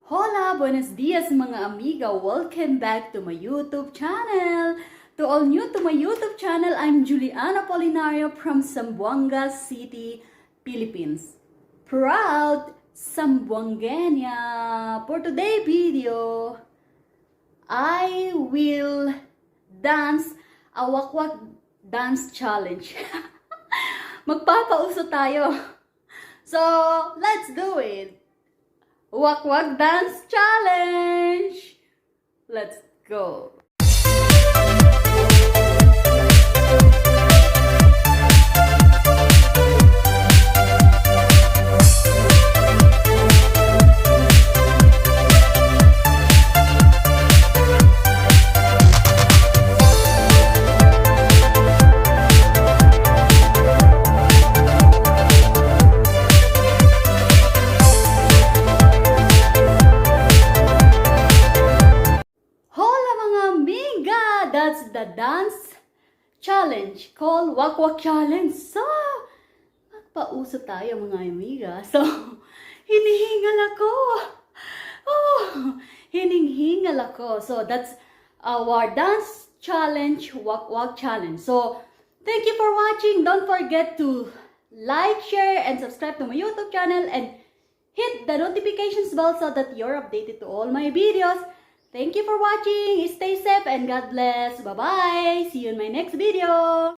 Hola, buenos dias mga amiga. Welcome back to my YouTube channel. To all new to my YouTube channel, I'm Ann Apolinario from Zamboanga City, Philippines. Proud Zamboangana. For today's video, I will dance a wakwak dance challenge. Magpapauso tayo. So, let's do it. Wakwak dance challenge. Let's go. That's the dance challenge called wakwak challenge. So, magpauso tayo mga amiga. So, hinihingal ako. Oh, hinihingal ako. So, that's our dance challenge, wakwak challenge. So, thank you for watching. Don't forget to like, share, and subscribe to my YouTube channel and hit the notifications bell so that you're updated to all my videos. Thank you for watching. Stay safe and God bless. Bye-bye. See you in my next video.